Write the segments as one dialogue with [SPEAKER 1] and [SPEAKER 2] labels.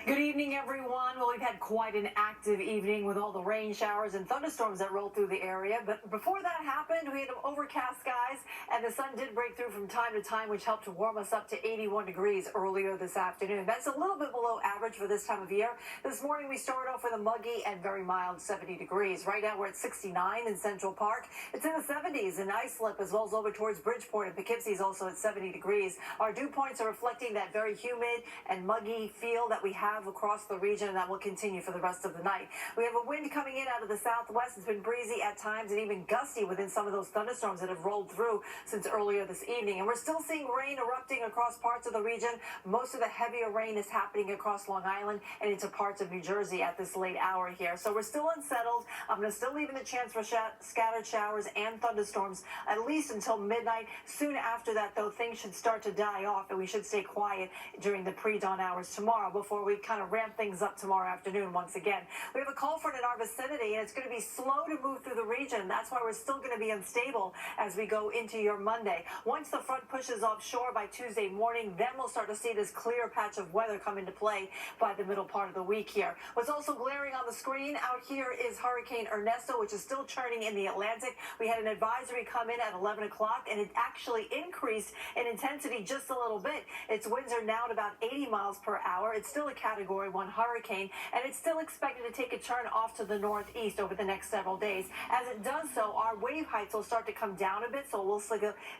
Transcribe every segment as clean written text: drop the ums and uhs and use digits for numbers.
[SPEAKER 1] Good evening, everyone. Well, we've had quite an active evening with all the rain showers and thunderstorms that rolled through the area. But before that happened, we had overcast skies, and the sun did break through from time to time, which helped to warm us up to 81 degrees earlier this afternoon. That's a little bit below average for this time of year. This morning, we started off with a muggy and very mild 70 degrees. Right now, we're at 69 in Central Park. It's in the 70s in Islip, as well as over towards Bridgeport, and Poughkeepsie is also at 70 degrees. Our dew points are reflecting that very humid and muggy feel that we have across the region, and that will continue for the rest of the night. We have a wind coming in out of the southwest. It's been breezy at times and even gusty within some of those thunderstorms that have rolled through since earlier this evening. And we're still seeing rain erupting across parts of the region. Most of the heavier rain is happening across Long Island and into parts of New Jersey at this late hour here. So we're still unsettled. I'm going to still leaving the chance for scattered showers and thunderstorms at least until midnight. Soon after that, though, things should start to die off, and we should stay quiet during the pre-dawn hours tomorrow before we kind of ramp things up tomorrow afternoon once again. We have a cold front in our vicinity, and it's going to be slow to move through the region. That's why we're still going to be unstable as we go into your Monday. Once the front pushes offshore by Tuesday morning, then we'll start to see this clear patch of weather come into play by the middle part of the week here. What's also glaring on the screen out here is Hurricane Ernesto, which is still churning in the Atlantic. We had an advisory come in at 11 o'clock, and it actually increased in intensity just a little bit. Its winds are now at about 80 miles per hour. It's still a Category 1 hurricane, and it's still expected to take a turn off to the northeast over the next several days. As it does so, our wave heights will start to come down a bit, so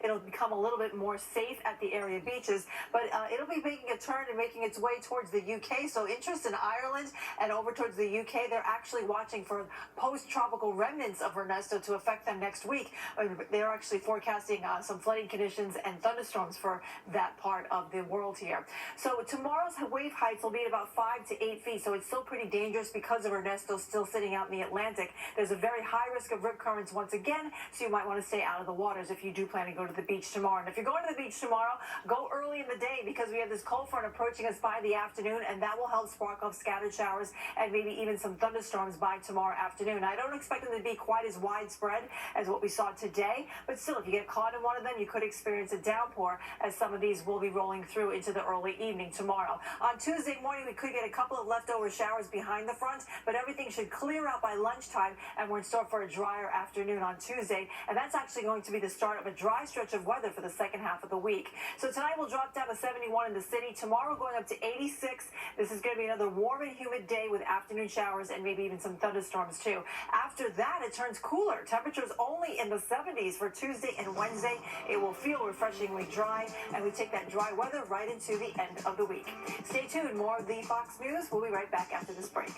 [SPEAKER 1] it'll become a little bit more safe at the area beaches, but it'll be making a turn and making its way towards the UK. So interest in Ireland and over towards the UK, they're actually watching for post-tropical remnants of Ernesto to affect them next week. They're actually forecasting some flooding conditions and thunderstorms for that part of the world here. So tomorrow's wave heights will be at about 5 to 8 feet, so it's still pretty dangerous because of Ernesto still sitting out in the Atlantic. There's a very high risk of rip currents once again, so you might want to stay out of the waters if you do plan to go to the beach tomorrow. And if you're going to the beach tomorrow, go early in the day because we have this cold front approaching us by the afternoon, and that will help spark off scattered showers and maybe even some thunderstorms by tomorrow afternoon. I don't expect them to be quite as widespread as what we saw today, but still, if you get caught in one of them, you could experience a downpour, as some of these will be rolling through into the early evening tomorrow. On Tuesday morning, we could get a couple of leftover showers behind the front, but everything should clear out by lunchtime, and we're in store for a drier afternoon on Tuesday, and that's actually going to be the start of a dry stretch of weather for the second half of the week. So tonight we'll drop down to 71 in the city. Tomorrow going up to 86. This is going to be another warm and humid day with afternoon showers and maybe even some thunderstorms too. After that, it turns cooler. Temperatures only in the 70s for Tuesday and Wednesday. It will feel refreshingly dry, and we take that dry weather right into the end of the week. Stay tuned. More of the Fox News. We'll be right back after this break.